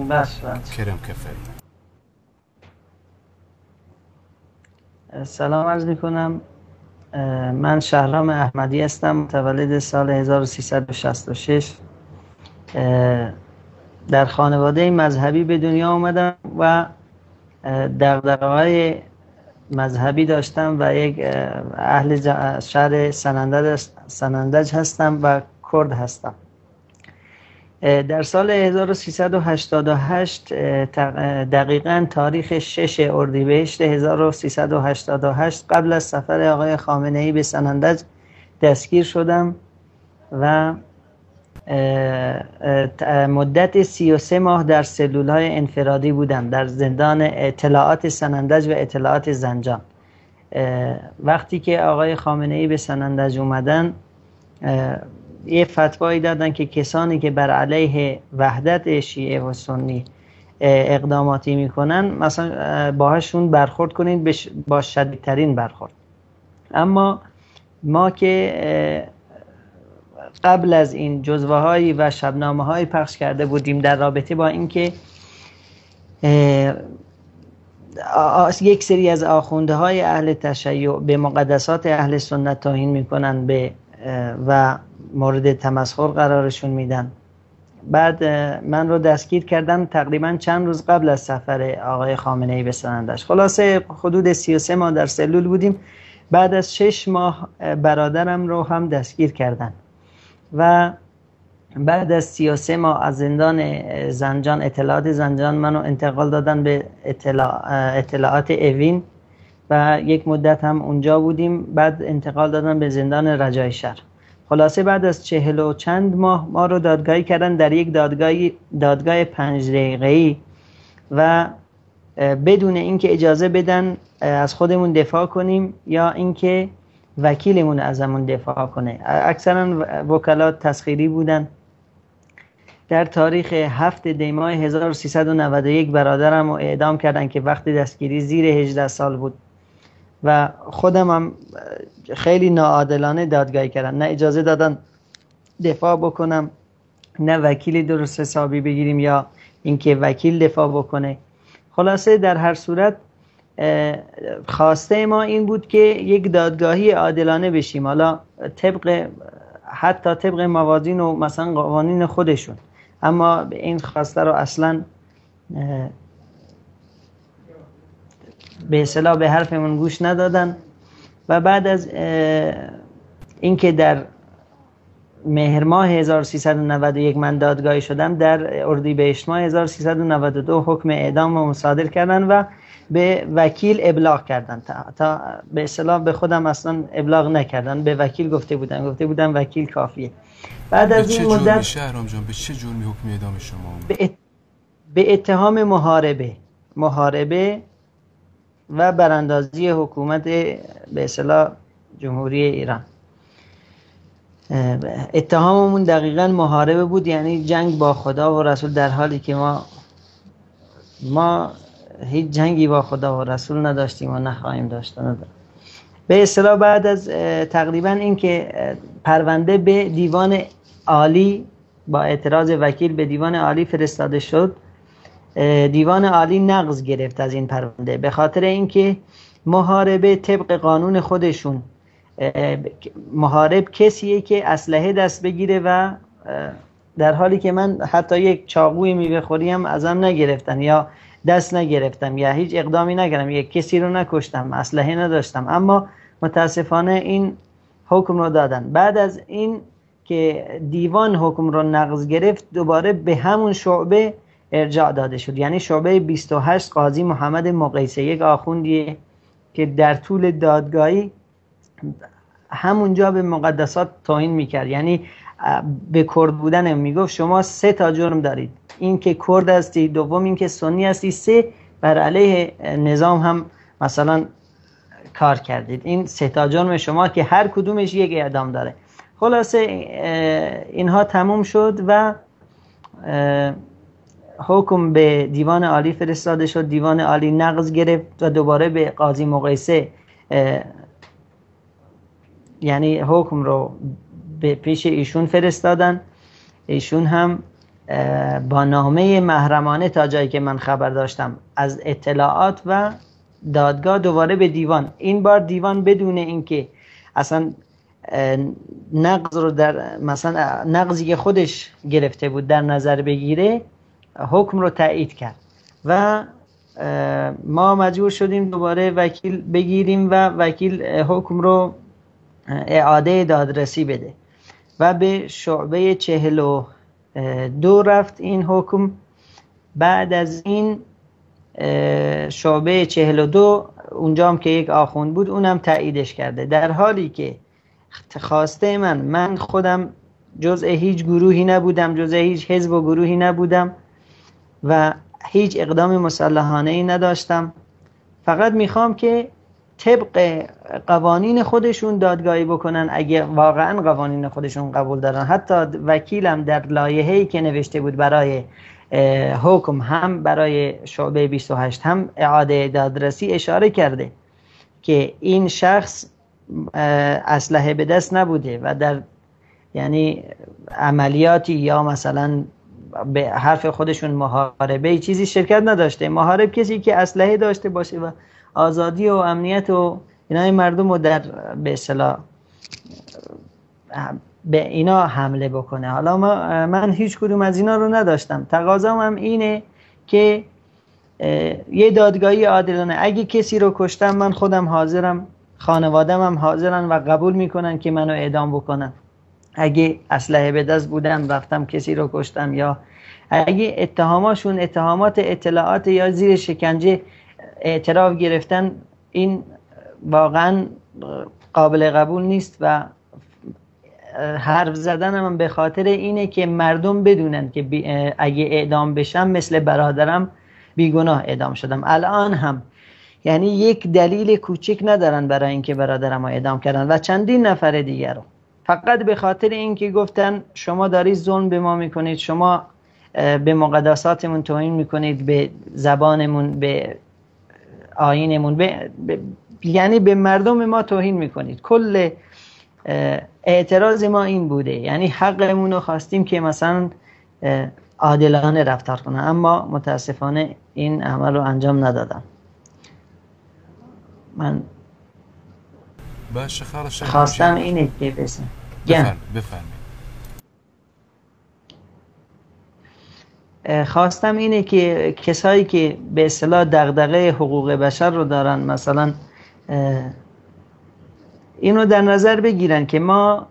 بس کرم کفری. سلام عرض میکنم. من شهرام احمدی هستم، متولد سال 1366. در خانواده مذهبی به دنیا آمدم و دغدغه‌های مذهبی داشتم و یک اهل شهر سنندج هستم و کرد هستم. در سال 1388 دقیقاً تاریخ 6 اردیبهشت 1388 قبل از سفر آقای خامنه‌ای به سنندج دستگیر شدم و مدت 33 ماه در سلول‌های انفرادی بودم در زندان اطلاعات سنندج و اطلاعات زنجان. وقتی که آقای خامنه‌ای به سنندج اومدن یه فتوایی دادن که کسانی که بر علیه وحدت شیعه و سنی اقداماتی میکنن مثلا باهاشون برخورد کنید با شدیدترین برخورد. اما ما که قبل از این جزوه هایی و شبنامه هایی پخش کرده بودیم در رابطه با اینکه یک سری از آخونده های اهل تشیع به مقدسات اهل سنت توهین میکنن و مورد تمسخر قرارشون میدن. بعد من رو دستگیر کردن تقریبا چند روز قبل از سفر آقای خامنه‌ای به سنندج. خلاصه حدود 33 ماه در سلول بودیم. بعد از 6 ماه برادرم رو هم دستگیر کردن و بعد از 33 ماه از زندان زنجان اطلاعات زنجان منو انتقال دادن به اطلاعات اوین و یک مدت هم اونجا بودیم. بعد انتقال دادن به زندان رجای شهر. خلاصه بعد از 40 و چند ماه ما رو دادگاهی کردن در یک دادگاه 5 دقیقه‌ای و بدون اینکه اجازه بدن از خودمون دفاع کنیم یا اینکه وکیلمون ازمون دفاع کنه. اکثرا وکلات تسخیری بودن. در تاریخ 7 دی ماه 1391 برادرم رو اعدام کردن که وقتی دستگیری زیر 18 سال بود و خودم هم خیلی ناعادلانه دادگاهی کردن. نه اجازه دادن دفاع بکنم، نه وکیلی درست حسابی بگیریم یا اینکه وکیل دفاع بکنه. خلاصه در هر صورت خواسته ما این بود که یک دادگاهی عادلانه بشیم، حالا حتی طبق موازین و مثلا قوانین خودشون. اما این خواسته رو اصلا به اصطلاح به حرفمون گوش ندادن و بعد از اینکه در مهر ماه 1391 من دادگاهی شدم، در اردیبهشت ماه 1392 حکم اعدام رو مصادر کردن و به وکیل ابلاغ کردن. تا به اصطلاح به خودم اصلا ابلاغ نکردن، به وکیل گفته بودن وکیل کافیه. بعد از این مدت به شهرام جان به چه جرمی حکم اعدام شما؟ به اتهام محاربه و براندازی حکومت به اصطلاح جمهوری ایران. اتهاممون دقیقاً محاربه بود، یعنی جنگ با خدا و رسول، در حالی که ما هیچ جنگی با خدا و رسول نداشتیم و نخواهیم داشت. به اصطلاح بعد از تقریباً اینکه پرونده به دیوان عالی با اعتراض وکیل به دیوان عالی فرستاده شد، دیوان عالی نقض گرفت از این پرونده به خاطر اینکه محاربه طبق قانون خودشون، محارب کسیه که اسلحه دست بگیره و در حالی که من حتی یک چاقوی میوه خوری هم ازم نگرفتن یا دست نگرفتم یا هیچ اقدامی نکردم، یک کسی رو نکشتم، اسلحه نداشتم، اما متاسفانه این حکم رو دادن. بعد از این که دیوان حکم رو نقض گرفت دوباره به همون شعبه ارجاع داده شد، یعنی شعبه 28 قاضی محمد مقیسه، یک آخوندیه که در طول دادگاهی همونجا به مقدسات توهین میکرد، یعنی به کرد بودن میگفت شما 3 تا جرم دارید، این که کرد هستی، دوم این که سنی هستی، 3 بر علیه نظام هم مثلا کار کردید، این 3 تا جرم شما که هر کدومش یک اعدام داره. خلاصه اینها تموم شد و حکم به دیوان عالی فرستاده شد. دیوان عالی نقض گرفت و دوباره به قاضی مقیسه یعنی حکم رو به پیش ایشون فرستادن. ایشون هم با نامه محرمانه تا جایی که من خبر داشتم از اطلاعات و دادگاه دوباره به دیوان، این بار دیوان بدون اینکه اصلا نقض رو در مثلا نقضی که خودش گرفته بود در نظر بگیره، حکم رو تایید کرد و ما مجبور شدیم دوباره وکیل بگیریم و وکیل حکم رو اعاده دادرسی بده و به شعبه 42 رفت این حکم. بعد از این شعبه 42 اونجا هم که یک آخوند بود اونم تاییدش کرده، در حالی که خواسته من خودم جزء هیچ گروهی نبودم، جزء هیچ حزب و گروهی نبودم و هیچ اقدام مسلحانه ای نداشتم، فقط میخوام که طبق قوانین خودشون دادگاهی بکنن اگه واقعا قوانین خودشون قبول دارن. حتی وکیلم در لایحه‌ای که نوشته بود برای حکم، هم برای شعبه 28 هم اعاده دادرسی، اشاره کرده که این شخص اسلحه به دست نبوده و در یعنی عملیاتی یا مثلا به حرف خودشون محاربه چیزی شرکت نداشته. محارب کسی که اسلحه داشته باشه و آزادی و امنیت و اینای مردم رو در به اصطلاح به اینا حمله بکنه. حالا من هیچ کدوم از اینا رو نداشتم. تقاضام هم اینه که یه دادگاهی عادلانه، اگه کسی رو کشتم من خودم حاضرم، خانوادم هم حاضرن و قبول میکنن که منو اعدام بکنن. اگه اسلحه به دست بودم رفتم کسی رو کشتم، یا اگه اتهاماشون اتهامات اطلاعات یا زیر شکنجه اعتراف گرفتن، این واقعا قابل قبول نیست و حرف زدن من به خاطر اینه که مردم بدونن که اگه اعدام بشم مثل برادرم بیگناه اعدام شدم. الان هم یعنی یک دلیل کوچک ندارن برای اینکه برادرم رو اعدام کردن و چندین نفر دیگر رو، فقط به خاطر اینکه گفتن شما دارید ظلم به ما میکنید، شما به مقدساتمون توهین میکنید، به زبانمون، به آیینمون، یعنی به مردم ما توهین میکنید. کل اعتراض ما این بوده، یعنی حقمون رو خواستیم که مثلا عادلانه رفتار کنن، اما متاسفانه این عمل رو انجام ندادن. من خواستم اینه که خواستم اینه که کسایی که به اصطلاح دغدغه حقوق بشر رو دارن مثلا اینو در نظر بگیرن که ما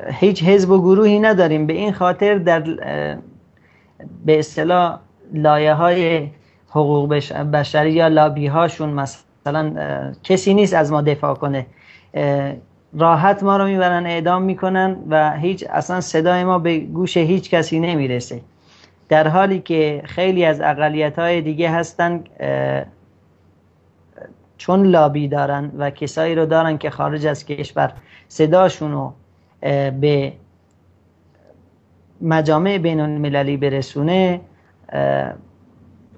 هیچ حزب و گروهی نداریم، به این خاطر در به اصطلاح لایه‌های حقوق بشری یا لابی هاشون مثلا کسی نیست از ما دفاع کنه، راحت ما رو میبرن اعدام میکنن و هیچ اصلا صدای ما به گوش هیچ کسی نمیرسه، در حالی که خیلی از اقلیت‌های دیگه هستن چون لابی دارن و کسایی رو دارن که خارج از کشور صداشون رو به مجامع بین المللی برسونه،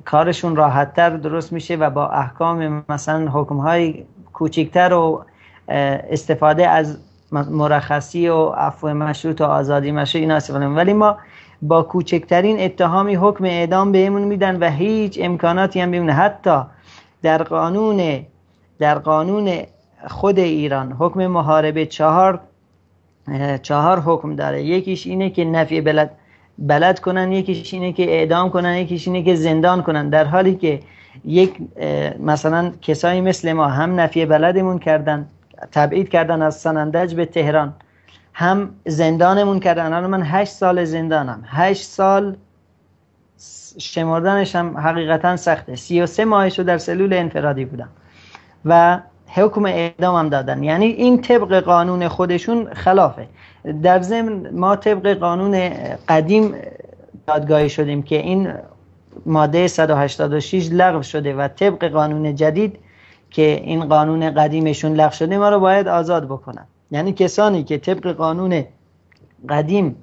کارشون راحت‌تر درست میشه و با احکام مثلا حکم‌های کوچکتر و استفاده از مرخصی و عفو مشروط و آزادی مشروط اینا استفاده می‌کنن. ولی ما با کوچکترین اتهامی حکم اعدام بهمون میدن و هیچ امکاناتی هم بهمون. حتی در قانون خود ایران حکم محاربه چهار حکم داره. یکیش اینه که نفی بلد کنن، یکیش اینه که اعدام کنن، یکیش اینه که زندان کنن، در حالی که مثلا کسایی مثل ما هم نفی بلدمون کردن، تبعید کردن از سنندج به تهران، هم زندانمون کردن. الان من 8 سال زندانم، 8 سال شمردنش هم حقیقتا سخته. 33 ماهشو در سلول انفرادی بودم و حکم اعدام هم دادن. یعنی این طبق قانون خودشون خلافه. در ضمن ما طبق قانون قدیم دادگاهی شدیم که این ماده 186 لغو شده و طبق قانون جدید که این قانون قدیمشون لغو شده ما رو باید آزاد بکنن. یعنی کسانی که طبق قانون قدیم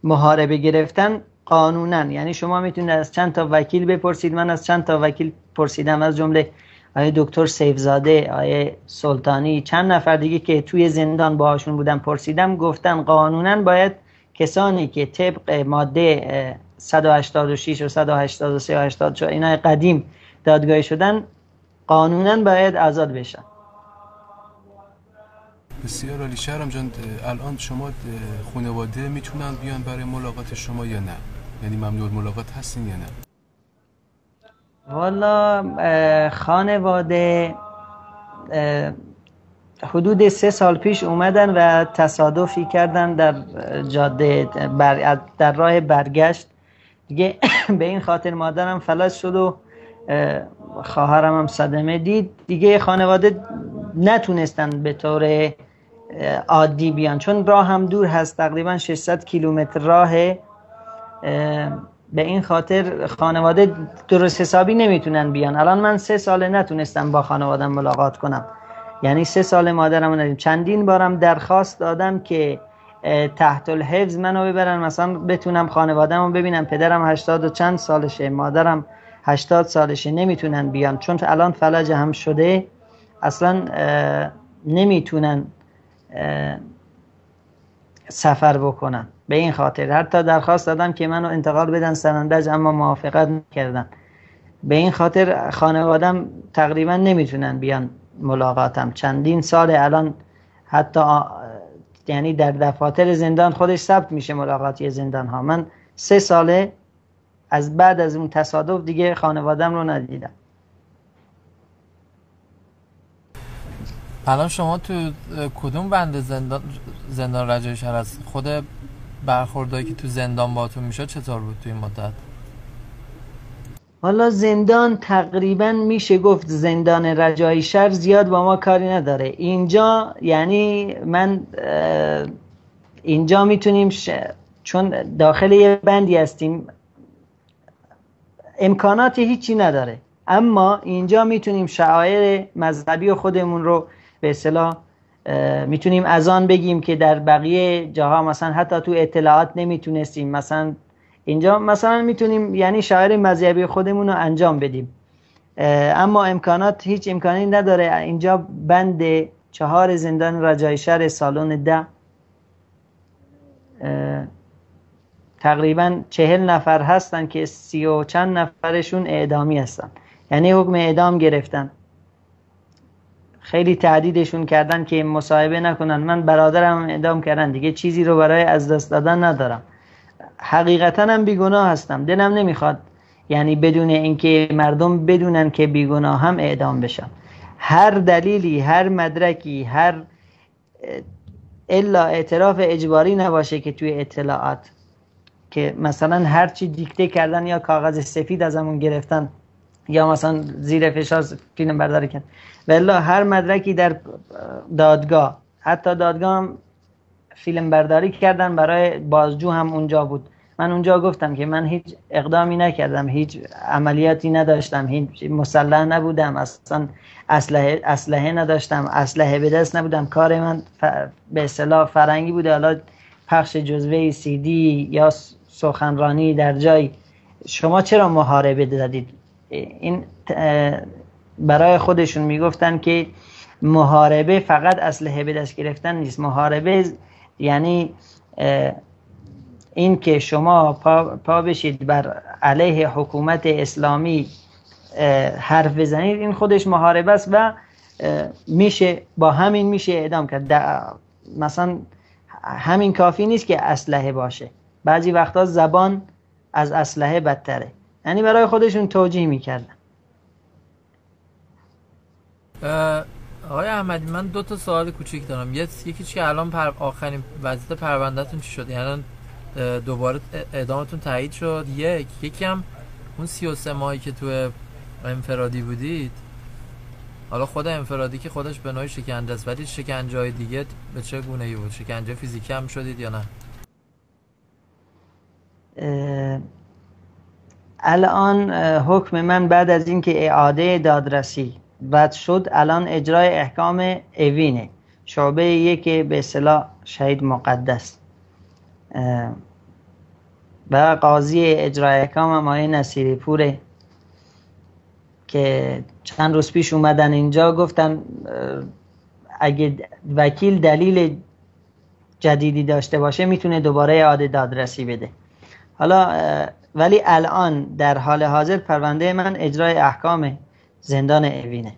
محاربه گرفتن قانونن، یعنی شما میتونید از چند تا وکیل بپرسید، من از چند تا وکیل پرسیدم، از جمله آیه دکتر سیفزاده، آیه سلطانی، چند نفر دیگه که توی زندان باهاشون بودم پرسیدم، گفتن قانونن باید کسانی که طبق ماده 186 و 183 و 84 اینا قدیم دادگاهی شدن قانونا باید آزاد بشن. بسیار عالی. شهرام جان، الان شما خانواده میتونن بیان برای ملاقات شما یا نه؟ یعنی ممنوع ملاقات هستین یا نه؟ والا خانواده حدود 3 سال پیش اومدن و تصادفی کردن در جاده در راه برگشت دیگه. به این خاطر مادرم فلج شد و خواهرم هم صدمه دید دیگه. خانواده نتونستن به طور عادی بیان چون راه هم دور هست، تقریبا 600 کیلومتر راهه. به این خاطر خانواده درست حسابی نمیتونن بیان. الان من 3 سال نتونستم با خانوادم ملاقات کنم، یعنی 3 سال مادرم رو ندیدم. چندین بارم درخواست دادم که تحت الحفظ منو ببرن، مثلا بتونم خانواده‌مو ببینم. پدرم 80 و چند سالشه، مادرم 80 سالشه، نمیتونن بیان چون الان فلج هم شده، اصلا نمیتونن سفر بکنن. به این خاطر حتی درخواست دادم که منو انتقال بدن سنندج، اما موافقت نکردن. به این خاطر خانوادم تقریبا نمیتونن بیان ملاقاتم. چندین سال الان حتی یعنی در دفاتر زندان خودش ثبت میشه ملاقاتی زندان ها. من 3 ساله از بعد از اون تصادف دیگه خانوادم رو ندیدم. الان شما تو کدوم بند زندان رجایی شهر هست؟ خود برخوردایی که تو زندان باهاتون میشه چطور بود تو این مدت؟ حالا زندان تقریبا میشه گفت زندان رجایی شهر زیاد با ما کاری نداره. اینجا یعنی من اینجا میتونیم چون داخل یه بندی هستیم امکاناتی هیچی نداره، اما اینجا میتونیم شعائر مذهبی خودمون رو به اصطلاح میتونیم اذان بگیم که در بقیه جاها مثلا حتی تو اطلاعات نمیتونستیم. مثلا اینجا مثلا میتونیم یعنی شعائر مذهبی خودمون رو انجام بدیم، اما امکانات هیچ امکانی نداره. اینجا بند 4 زندان رجایی شهر سالن 10 تقریبا 40 نفر هستن که 30 و چند نفرشون اعدامی هستن، یعنی حکم اعدام گرفتن. خیلی تهدیدشون کردن که مصاحبه نکنن. من برادرم اعدام کردن دیگه، چیزی رو برای از دست دادن ندارم. حقیقتا هم بیگناه هستم، دلم نمیخواد یعنی بدون اینکه مردم بدونن که بیگناه هم اعدام بشم. هر دلیلی، هر مدرکی، هر الا اعتراف اجباری نباشه که توی اطلاعات که مثلا هر چی دیکته کردن یا کاغذ سفید ازمون گرفتن یا مثلا زیر فشار فیلم برداری کردن، والله هر مدرکی در دادگاه، حتی دادگاه هم فیلم برداری کردن برای بازجو هم اونجا بود. من اونجا گفتم که من هیچ اقدامی نکردم، هیچ عملیاتی نداشتم، هیچ مسلح نبودم، اصلا اسلحه نداشتم، اسلحه به دست نبودم. کار من به اصطلاح فرنگی بوده، حالا پخش جزوه سی دی یا سخنرانی در جای. شما چرا محاربه دادید؟ این برای خودشون میگفتن که محاربه فقط اسلحه به دست گرفتن نیست. محاربه یعنی این که شما پا بشید بر علیه حکومت اسلامی حرف بزنید، این خودش محاربه است و میشه با همین میشه اعدام کرد. مثلا همین کافی نیست که اسلحه باشه، بعضی وقتا زبان از اسلحه بدتره. یعنی برای خودشون توجیه میکردن. آقای احمدی، من 2 تا سوال کوچیک دارم. یکیش که الان آخرین وضعیت پروندهتون چی شد؟ یعنی دوباره اعدامتون تایید شد؟ یکی هم اون 33 ماهی که تو انفرادی بودید، حالا خود انفرادی که خودش به نوعی شکنجه است، ولی شکنجه های دیگه به چه گونه‌ای بود؟ شکنجه فیزیکی هم شدید یا نه؟ الان حکم من بعد از اینکه اعاده دادرسی رد شد، الان اجرای احکام اوینه، شعبه 1 به اصطلاح شهید مقدس، و قاضی اجرای احکام هم آقای نصیری پوره که چند روز پیش اومدن اینجا، گفتن اگه وکیل دلیل جدیدی داشته باشه میتونه دوباره اعاده دادرسی بده. حالا ولی الان در حال حاضر پرونده من اجرای احکام زندان اوینه.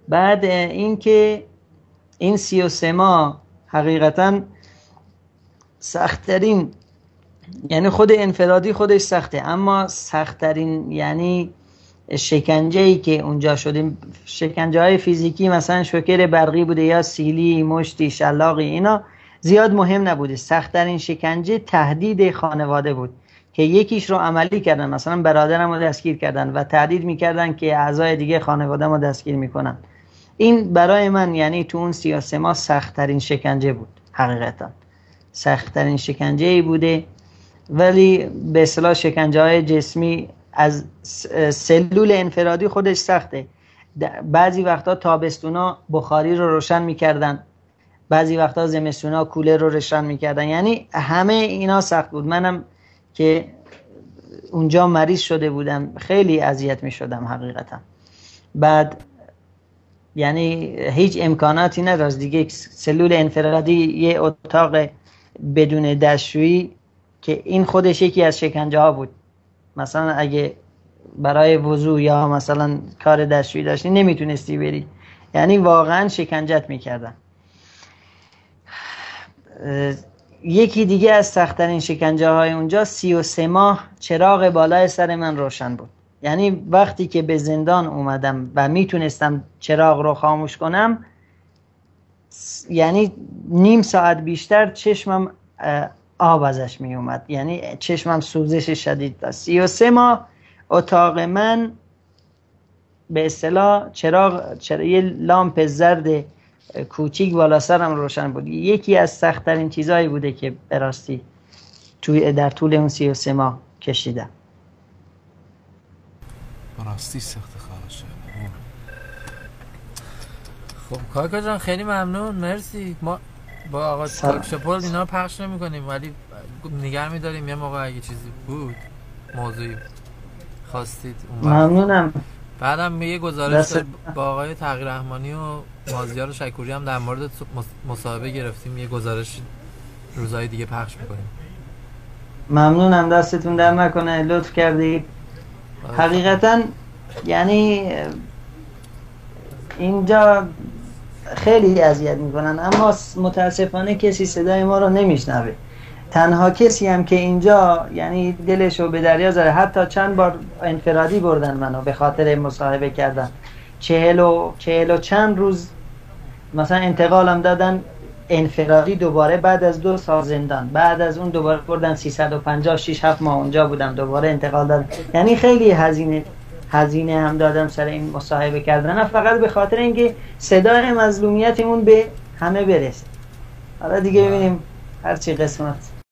بعد اینکه این 33 ماه حقیقتا سخت‌ترین، یعنی خود انفرادی خودش سخته، اما سخت‌ترین یعنی شکنجه‌ای که اونجا شده، شکنجه‌های فیزیکی مثلا شوکر برقی بوده یا سیلی، مشتی، شلاقی، اینا زیاد مهم نبوده. سخت‌ترین شکنجه تهدید خانواده بود که یکیش رو عملی کردن، مثلا برادرم رو دستگیر کردن و تهدید میکردن که اعضای دیگه خانواده‌ام رو دستگیر میکنن. این برای من یعنی تو اون 33 ماه سخت‌ترین شکنجه بود، حقیقتا سخت‌ترین شکنجه‌ای بوده. ولی به اصطلاح شکنجه‌های جسمی از سلول انفرادی خودش سخته. بعضی وقتا تابستونا بخاری رو روشن میکردن، بعضی وقتا زمستونا کولر رو روشن میکردن، یعنی همه اینا سخت بود. منم که اونجا مریض شده بودم خیلی اذیت میشدم حقیقتا. بعد یعنی هیچ امکاناتی نداشت دیگه. سلول انفرادی یه اتاق بدون دستشویی که این خودش یکی از شکنجه ها بود. مثلا اگه برای وضو یا مثلا کار دستشویی داشتی نمیتونستی بری، یعنی واقعا شکنجت میکردن. یکی دیگه از سخت‌ترین شکنجه های اونجا 33 ماه چراغ بالای سر من روشن بود. یعنی وقتی که به زندان اومدم و میتونستم چراغ رو خاموش کنم، یعنی نیم ساعت بیشتر چشمم آب ازش می اومد، یعنی چشمم سوزش شدید داشت. 33 ماه اتاق من به اصطلاح یه لامپ زرد کوچیک بالا سرم روشن بود. یکی از سخت‌ترین چیزایی بوده که به راستی در طول اون 33 ماه کشیدم. راستی سخت خواهش. خب کاکا جان خیلی ممنون، مرسی. ما با آقا تاکشپول اینا پخش نمی کنیم ولی نگه می داریم یه موقع اگه چیزی بود موضوعی خواستید اون ممنونم. بعدم یه گزارش با آقای تغییر رحمانی و مازیار شکوری هم در مورد مصاحبه گرفتیم، یه گزارش روزهای دیگه پخش میکنیم. ممنونم، دستتون در نکنه، لطف کردید. حقیقتا یعنی اینجا خیلی اذیت میکنن اما متاسفانه کسی صدای ما رو نمیشنوه. تنها کسی هم که اینجا یعنی دلشو به دریا زده، حتی چند بار انفرادی بردن منو به خاطر مصاحبه کردن، 40 و چند روز مثلا انتقالم دادن انفرادی دوباره بعد از 2 سال زندان. بعد از اون دوباره بردن 356 7 ماه اونجا بودم، دوباره انتقال دادن. یعنی خیلی هزینه هم دادم سر این مصاحبه کردن، فقط به خاطر اینکه صدای مظلومیتمون به همه برسه. حالا دیگه ببینیم هرچی قسمت.